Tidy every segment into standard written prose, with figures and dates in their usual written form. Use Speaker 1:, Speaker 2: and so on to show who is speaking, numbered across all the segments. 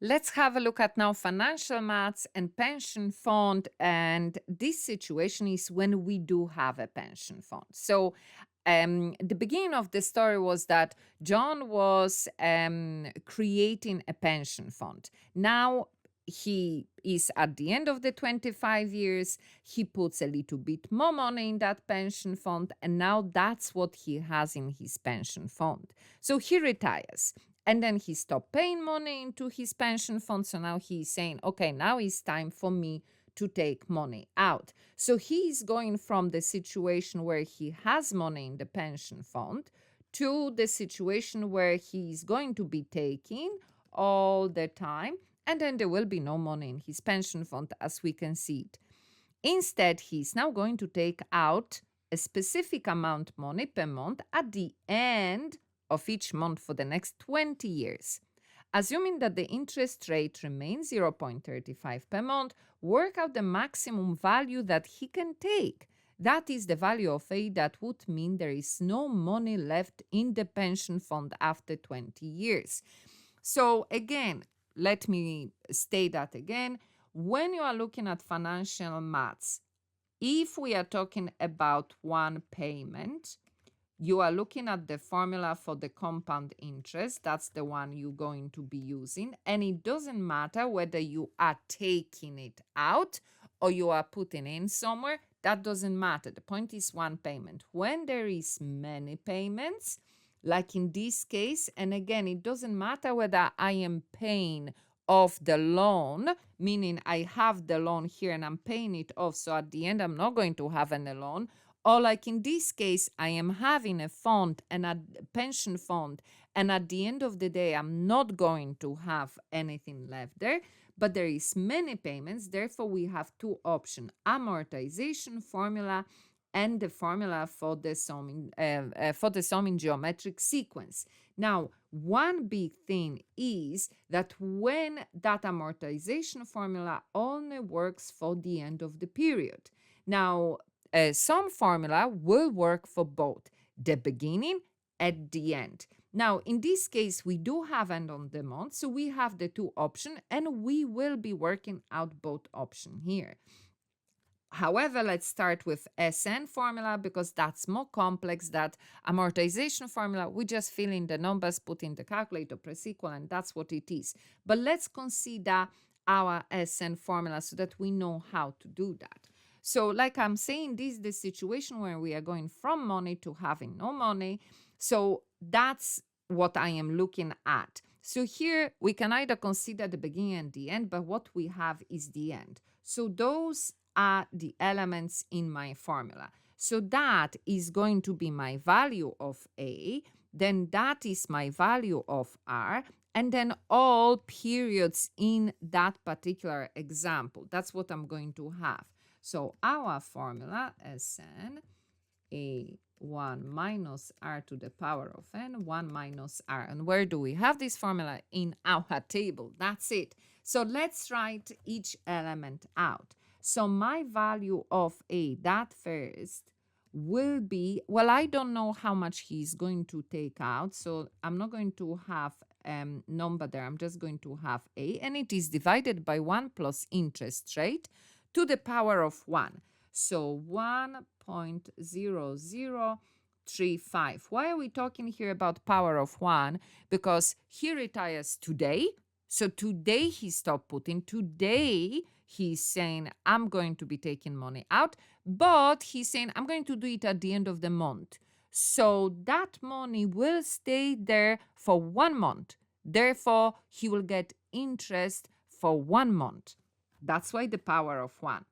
Speaker 1: let's have a look at now financial maths and pension fund. And this situation is when we do have a pension fund. So the beginning of the story was that John was creating a pension fund. Now he is at the end of the 25 years. He puts a little bit more money in that pension fund, and now that's what he has in his pension fund. So he retires. And then he stopped paying money into his pension fund. So now he's saying, okay, now it's time for me to take money out. So he's going from the situation where he has money in the pension fund to the situation where he's going to be taking all the time. And then there will be no money in his pension fund as we can see it. Instead, he's now going to take out a specific amount money per month at the end of each month for the next 20 years. Assuming that the interest rate remains 0.35 per month, work out the maximum value that he can take. That is the value of A. That would mean there is no money left in the pension fund after 20 years. So again, let me state that again. When you are looking at financial maths, if we are talking about one payment, you are looking at the formula for the compound interest. That's the one you're going to be using. And it doesn't matter whether you are taking it out or you are putting in somewhere. That doesn't matter. The point is one payment. When there is many payments, like in this case, and again, it doesn't matter whether I am paying off the loan, meaning I have the loan here and I'm paying it off. So at the end, I'm not going to have any loan. Or like in this case, I am having a fund and a pension fund, and at the end of the day, I'm not going to have anything left there, but there is many payments. Therefore, we have two options: amortization formula and the formula for the sum in geometric sequence. Now, one big thing is that when that amortization formula only works for the end of the period. Now, some formula will work for both the beginning and the end. Now, in this case, we do have end on the month, so we have the two options, and we will be working out both options here. However, let's start with SN formula because that's more complex. That amortization formula, we just fill in the numbers, put in the calculator, press equal, and that's what it is. But let's consider our SN formula so that we know how to do that. So like I'm saying, this is the situation where we are going from money to having no money. So that's what I am looking at. So here we can either consider the beginning and the end, but what we have is the end. So those are the elements in my formula. So that is going to be my value of A, then that is my value of R, and then all periods in that particular example. That's what I'm going to have. So our formula Sn, A1 minus R to the power of N, 1 minus R. And where do we have this formula? In our table. That's it. So let's write each element out. So my value of A, that first, will be, well, I don't know how much he's going to take out. So I'm not going to have number there. I'm just going to have A. And it is divided by 1 plus interest rate to the power of 1. So 1.0035. Why are we talking here about power of 1? Because he retires today. So today he stopped putting. Today he's saying, I'm going to be taking money out. But he's saying, I'm going to do it at the end of the month. So that money will stay there for 1 month. Therefore, he will get interest for 1 month. That's why the power of 1.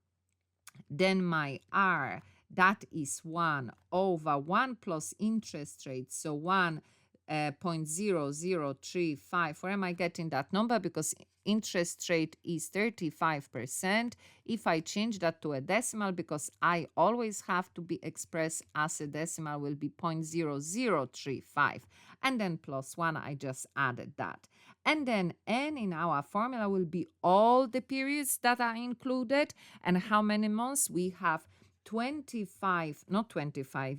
Speaker 1: Then my R, that is 1 over 1 plus interest rate. So 1.0035. Where am I getting that number? Because interest rate is 35%. If I change that to a decimal, because I always have to be expressed as a decimal, will be 0.0035. And then plus 1, I just added that. And then N in our formula will be all the periods that are included. And how many months? We have 25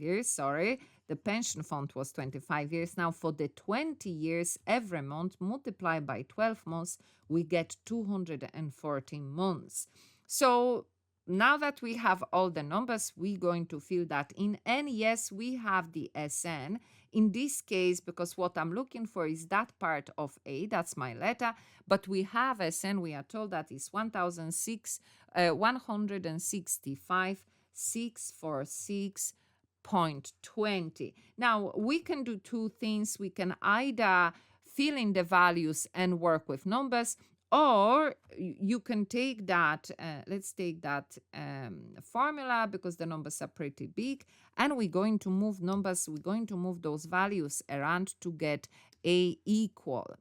Speaker 1: years, the pension fund was 25 years. Now for the 20 years, every month multiplied by 12 months, we get 240 months. So now that we have all the numbers, we're going to feel that in N, yes, we have the SN. In this case, because what I'm looking for is that part of A, that's my letter, but we have SN, we are told that is 165,646.20. Now, we can do two things. We can either fill in the values and work with numbers, or you can take that, let's take that formula, because the numbers are pretty big, and we're going to move numbers, we're going to move those values around to get A equal.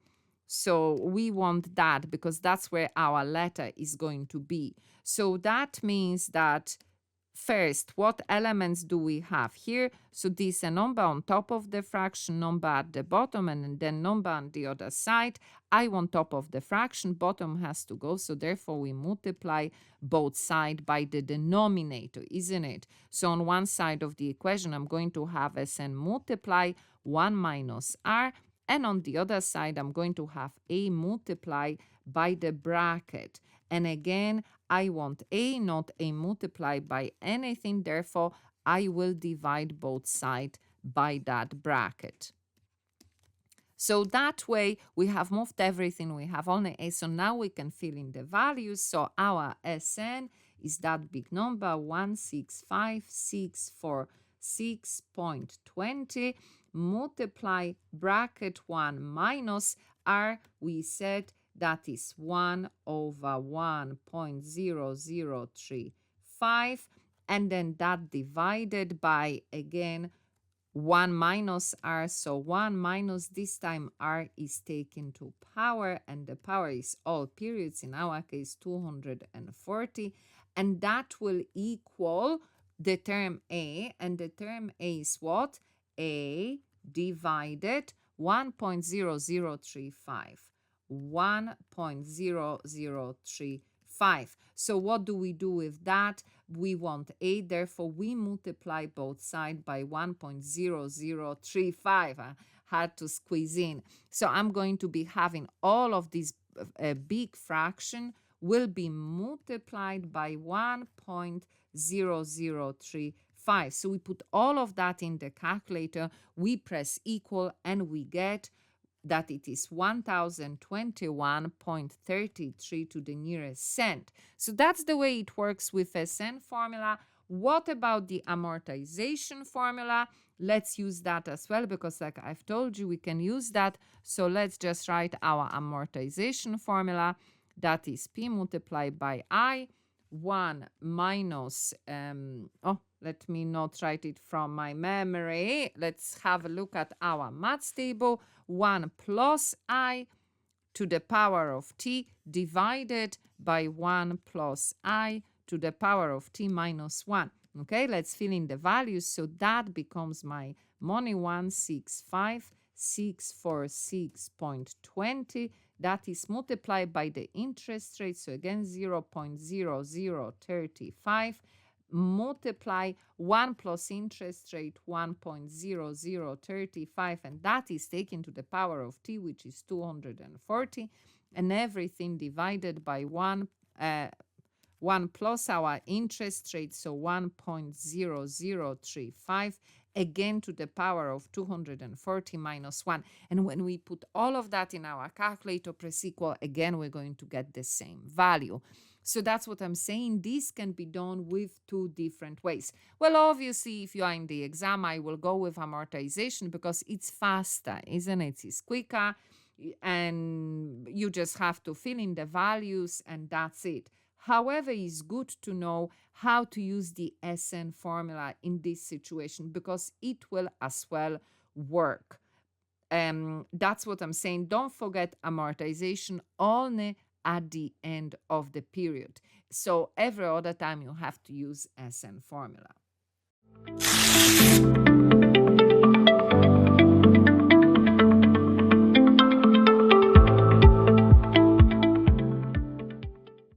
Speaker 1: So we want that because that's where our letter is going to be. So that means that first, what elements do we have here? So this a number on top of the fraction, number at the bottom, and then number on the other side. I want top of the fraction, bottom has to go, so therefore we multiply both sides by the denominator, isn't it? So on one side of the equation, I'm going to have Sn multiply 1 minus r, and on the other side, I'm going to have A multiply by the bracket. And again, I want A, not A multiplied by anything. Therefore, I will divide both sides by that bracket. So that way, we have moved everything. We have only A. So now we can fill in the values. So our SN is that big number, 165,646.20. Multiply bracket 1 minus R. We said that is 1 over 1.0035, and then that divided by, again, 1 minus r, so 1 minus, this time r is taken to power, and the power is all periods, in our case 240, and that will equal the term A, and the term A is what? A divided 1.0035. 1.0035. So what do we do with that? We want A, therefore we multiply both sides by 1.0035. Hard to squeeze in. So I'm going to be having all of these big fraction will be multiplied by 1.0035. So we put all of that in the calculator, we press equal, and we get that it is 1021.33 to the nearest cent. So that's the way it works with SN formula. What about the amortization formula? Let's use that as well, because like I've told you, we can use that. So let's just write our amortization formula. That is P multiplied by I, 1 minus, let me not write it from my memory. Let's have a look at our maths table. 1 plus I to the power of t divided by 1 plus I to the power of t minus 1. Okay, let's fill in the values. So that becomes my money, 165,646.20. That is multiplied by the interest rate. So again, 0.0035. Multiply 1 plus interest rate, 1.0035, and that is taken to the power of t, which is 240, and everything divided by 1 plus our interest rate, so 1.0035, again to the power of 240 minus 1. And when we put all of that in our calculator, press equal, again, we're going to get the same value. So that's what I'm saying. This can be done with two different ways. Well, obviously, if you are in the exam, I will go with amortization because it's faster, isn't it? It's quicker, and you just have to fill in the values, and that's it. However, it's good to know how to use the SN formula in this situation because it will as well work. That's what I'm saying. Don't forget amortization only at the end of the period. So every other time you have to use SN formula.